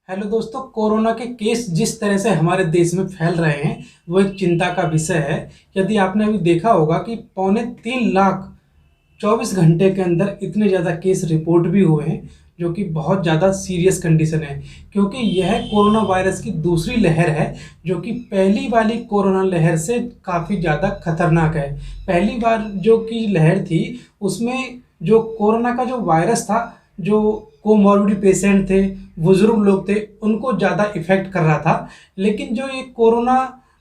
Hello दोस्तों, corona के case जिस तरह से हमारे देश में फैल रहे हैं वो एक चिंता का विषय है। यदि आपने अभी देखा होगा कि 3.25 लाख 24 घंटे के अंदर इतने ज़्यादा केस रिपोर्ट भी हुए हैं, जो कि बहुत ज़्यादा सीरियस कंडीशन है। क्योंकि यह कोरोना वायरस की दूसरी लहर है, जो कि पहली वाली कोरोना लहर से काफ़ी ज़्यादा खतरनाक है। पहली बार जो की लहर थी उसमें जो कोरोना का जो वायरस था, जो कोमॉर्बिड पेशेंट थे, बुजुर्ग लोग थे, उनको ज़्यादा इफेक्ट कर रहा था। लेकिन जो ये कोरोना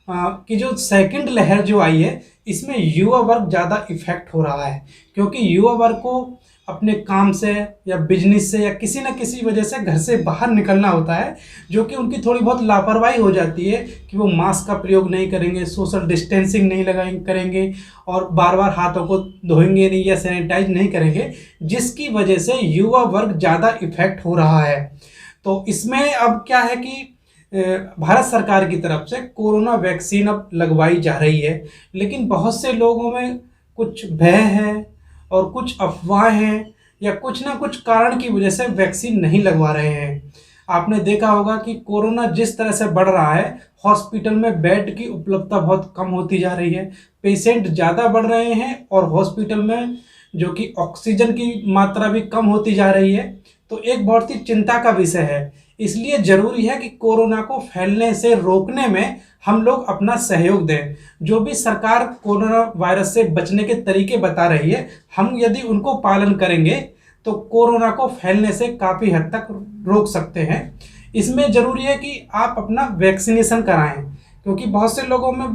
की जो सेकंड लहर जो आई है, इसमें युवा वर्ग ज़्यादा इफेक्ट हो रहा है। क्योंकि युवा वर्ग को अपने काम से या बिजनेस से या किसी न किसी वजह से घर से बाहर निकलना होता है, जो कि उनकी थोड़ी बहुत लापरवाही हो जाती है कि वो मास्क का प्रयोग नहीं करेंगे, सोशल डिस्टेंसिंग नहीं लगाएंगे करेंगे और बार बार हाथों को धोएंगे नहीं या सैनिटाइज नहीं करेंगे, जिसकी वजह से युवा वर्ग ज़्यादा इफेक्ट हो रहा है। तो इसमें अब क्या है कि भारत सरकार की तरफ से कोरोना वैक्सीन अब लगवाई जा रही है। लेकिन बहुत से लोगों में कुछ भय है और कुछ अफवाह हैं या कुछ ना कुछ कारण की वजह से वैक्सीन नहीं लगवा रहे हैं। आपने देखा होगा कि कोरोना जिस तरह से बढ़ रहा है, हॉस्पिटल में बेड की उपलब्धता बहुत कम होती जा रही है, पेशेंट ज़्यादा बढ़ रहे हैं और हॉस्पिटल में जो कि ऑक्सीजन की मात्रा भी कम होती जा रही है। तो एक बहुत ही चिंता का विषय है। इसलिए ज़रूरी है कि कोरोना को फैलने से रोकने में हम लोग अपना सहयोग दें। जो भी सरकार कोरोना वायरस से बचने के तरीके बता रही है, हम यदि उनको पालन करेंगे तो कोरोना को फैलने से काफ़ी हद तक रोक सकते हैं। इसमें ज़रूरी है कि आप अपना वैक्सीनेशन कराएं, क्योंकि बहुत से लोगों में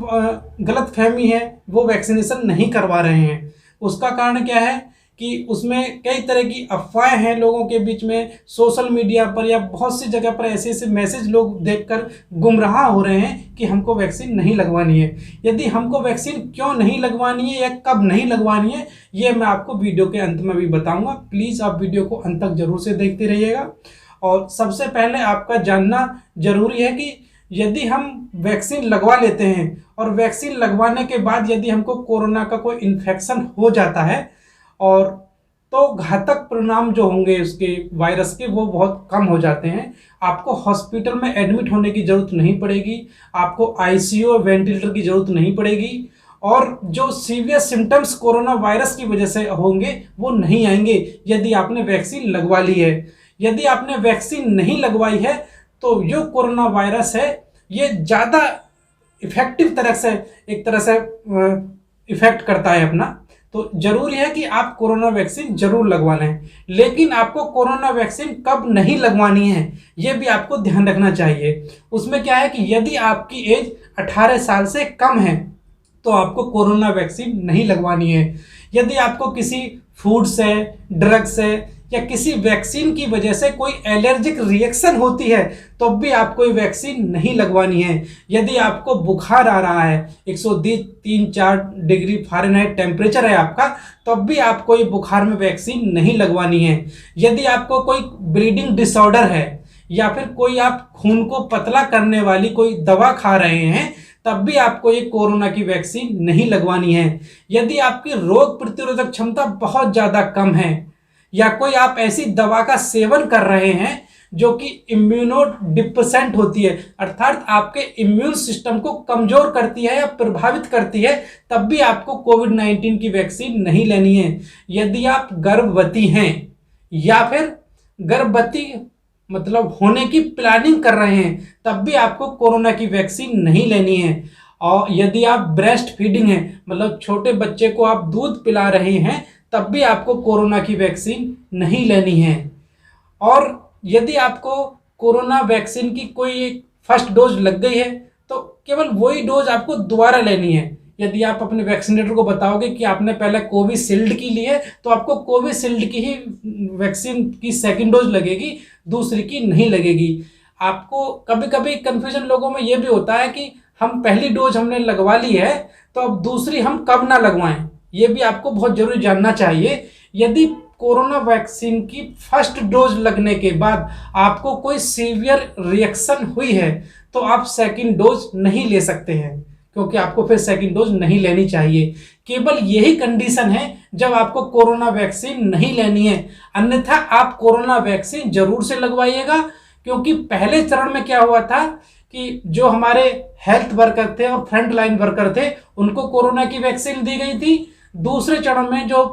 गलत फहमी है, वो वैक्सीनेशन नहीं करवा रहे हैं। उसका कारण क्या है कि उसमें कई तरह की अफवाहें हैं लोगों के बीच में, सोशल मीडिया पर या बहुत सी जगह पर ऐसे ऐसे मैसेज लोग देखकर गुमराह हो रहे हैं कि हमको वैक्सीन नहीं लगवानी है। यदि हमको वैक्सीन क्यों नहीं लगवानी है या कब नहीं लगवानी है, ये मैं आपको वीडियो के अंत में भी बताऊंगा। प्लीज़ आप वीडियो को अंत तक जरूर से देखते रहिएगा। और सबसे पहले आपका जानना जरूरी है कि यदि हम वैक्सीन लगवा लेते हैं और वैक्सीन लगवाने के बाद यदि हमको कोरोना का कोई इन्फेक्शन हो जाता है और तो घातक परिणाम जो होंगे उसके वायरस के, वो बहुत कम हो जाते हैं। आपको हॉस्पिटल में एडमिट होने की ज़रूरत नहीं पड़ेगी, आपको आईसीयू वेंटिलेटर की ज़रूरत नहीं पड़ेगी और जो सीवियर सिम्टम्स कोरोना वायरस की वजह से होंगे वो नहीं आएंगे यदि आपने वैक्सीन लगवा ली है। यदि आपने वैक्सीन नहीं लगवाई है तो जो कोरोना वायरस है ये ज़्यादा इफेक्टिव तरह से एक तरह से इफेक्ट करता है अपना। तो जरूरी है कि आप कोरोना वैक्सीन जरूर लगवा लें। लेकिन आपको कोरोना वैक्सीन कब नहीं लगवानी है ये भी आपको ध्यान रखना चाहिए। उसमें क्या है कि यदि आपकी एज 18 साल से कम है तो आपको कोरोना वैक्सीन नहीं लगवानी है। यदि आपको किसी फूड से, ड्रग से या किसी वैक्सीन की वजह से कोई एलर्जिक रिएक्शन होती है तो भी आपको ये वैक्सीन नहीं लगवानी है। यदि आपको बुखार आ रहा है, 103-4 डिग्री फ़ारेनहाइट टेम्परेचर है आपका, तब भी आपको ये बुखार में वैक्सीन नहीं लगवानी है। यदि आपको कोई ब्लीडिंग डिसऑर्डर है या फिर कोई आप खून को पतला करने वाली कोई दवा खा रहे हैं, तब भी आपको ये कोरोना की वैक्सीन नहीं लगवानी है। यदि आपकी रोग प्रतिरोधक क्षमता बहुत ज़्यादा कम है या कोई आप ऐसी दवा का सेवन कर रहे हैं जो कि इम्यूनो डिप्रेसेंट होती है, अर्थात आपके इम्यून सिस्टम को कमजोर करती है या प्रभावित करती है, तब भी आपको कोविड-19 की वैक्सीन नहीं लेनी है। यदि आप गर्भवती हैं या फिर गर्भवती मतलब होने की प्लानिंग कर रहे हैं, तब भी आपको कोरोना की वैक्सीन नहीं लेनी है। और यदि आप ब्रेस्ट फीडिंग है, मतलब छोटे बच्चे को आप दूध पिला रहे हैं, तब भी आपको कोरोना की वैक्सीन नहीं लेनी है। और यदि आपको कोरोना वैक्सीन की कोई एक फर्स्ट डोज लग गई है तो केवल वही डोज आपको दोबारा लेनी है। यदि आप अपने वैक्सीनेटर को बताओगे कि आपने पहले कोविशील्ड की ली है तो आपको कोविशील्ड की ही वैक्सीन की सेकंड डोज लगेगी, दूसरी की नहीं लगेगी। आपको कभी कभी कन्फ्यूजन लोगों में ये भी होता है कि हम पहली डोज हमने लगवा ली है तो अब दूसरी हम कब ना लगवाएं, ये भी आपको बहुत जरूरी जानना चाहिए। यदि कोरोना वैक्सीन की फर्स्ट डोज लगने के बाद आपको कोई सीवियर रिएक्शन हुई है तो आप सेकंड डोज नहीं ले सकते हैं, क्योंकि आपको फिर सेकंड डोज नहीं लेनी चाहिए। केवल यही कंडीशन है जब आपको कोरोना वैक्सीन नहीं लेनी है, अन्यथा आप कोरोना वैक्सीन जरूर से लगवाइएगा। क्योंकि पहले चरण में क्या हुआ था कि जो हमारे हेल्थ वर्कर थे और फ्रंट लाइन वर्कर थे उनको कोरोना की वैक्सीन दी गई थी। दूसरे चरण में जो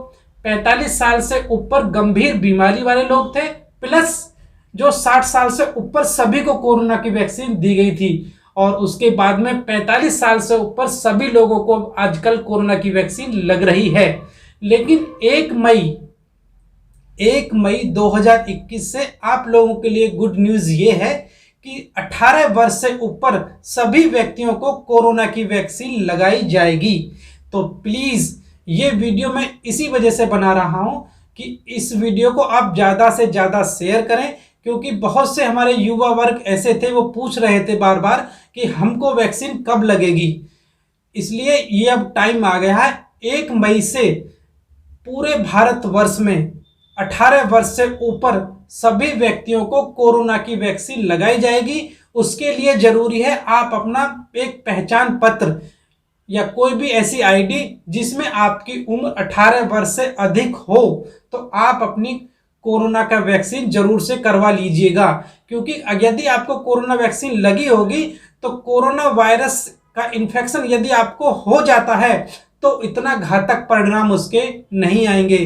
45 साल से ऊपर गंभीर बीमारी वाले लोग थे प्लस जो 60 साल से ऊपर सभी को कोरोना की वैक्सीन दी गई थी। और उसके बाद में 45 साल से ऊपर सभी लोगों को आजकल कोरोना की वैक्सीन लग रही है। लेकिन 1 मई 2021 से आप लोगों के लिए गुड न्यूज़ ये है कि 18 वर्ष से ऊपर सभी व्यक्तियों को कोरोना की वैक्सीन लगाई जाएगी। तो प्लीज़ ये वीडियो मैं इसी वजह से बना रहा हूं कि इस वीडियो को आप ज़्यादा से ज़्यादा शेयर करें, क्योंकि बहुत से हमारे युवा वर्ग ऐसे थे वो पूछ रहे थे बार बार कि हमको वैक्सीन कब लगेगी। इसलिए ये अब टाइम आ गया है। 1 मई से पूरे भारतवर्ष में 18 वर्ष से ऊपर सभी व्यक्तियों को कोरोना की वैक्सीन लगाई जाएगी। उसके लिए जरूरी है आप अपना एक पहचान पत्र या कोई भी ऐसी आईडी जिसमें आपकी उम्र 18 वर्ष से अधिक हो, तो आप अपनी कोरोना का वैक्सीन जरूर से करवा लीजिएगा। क्योंकि यदि आपको कोरोना वैक्सीन लगी होगी तो कोरोना वायरस का इन्फेक्शन यदि आपको हो जाता है तो इतना घातक परिणाम उसके नहीं आएंगे।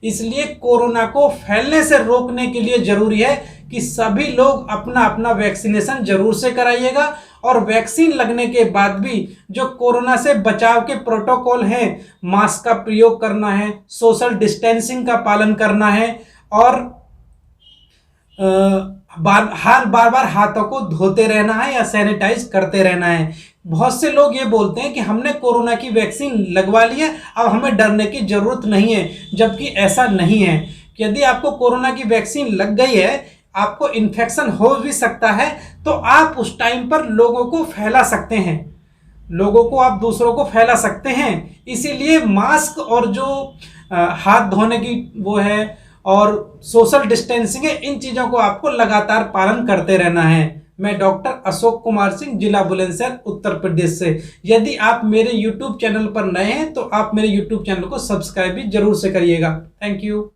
इसलिए कोरोना को फैलने से रोकने के लिए जरूरी है कि सभी लोग अपना अपना वैक्सीनेशन जरूर से कराइएगा। और वैक्सीन लगने के बाद भी जो कोरोना से बचाव के प्रोटोकॉल हैं, मास्क का प्रयोग करना है, सोशल डिस्टेंसिंग का पालन करना है और बार बार हाथों को धोते रहना है या सैनिटाइज करते रहना है। बहुत से लोग ये बोलते हैं कि हमने कोरोना की वैक्सीन लगवा ली है, अब हमें डरने की जरूरत नहीं है, जबकि ऐसा नहीं है। यदि आपको कोरोना की वैक्सीन लग गई है, आपको इन्फेक्शन हो भी सकता है, तो आप उस टाइम पर लोगों को फैला सकते हैं, लोगों को आप दूसरों को फैला सकते हैं। इसीलिए मास्क और जो हाथ धोने की वो है और सोशल डिस्टेंसिंग है, इन चीज़ों को आपको लगातार पालन करते रहना है। मैं डॉक्टर अशोक कुमार सिंह, जिला बुलंदशहर, उत्तर प्रदेश से। यदि आप मेरे YouTube चैनल पर नए हैं तो आप मेरे YouTube चैनल को सब्सक्राइब भी जरूर से करिएगा। Thank you.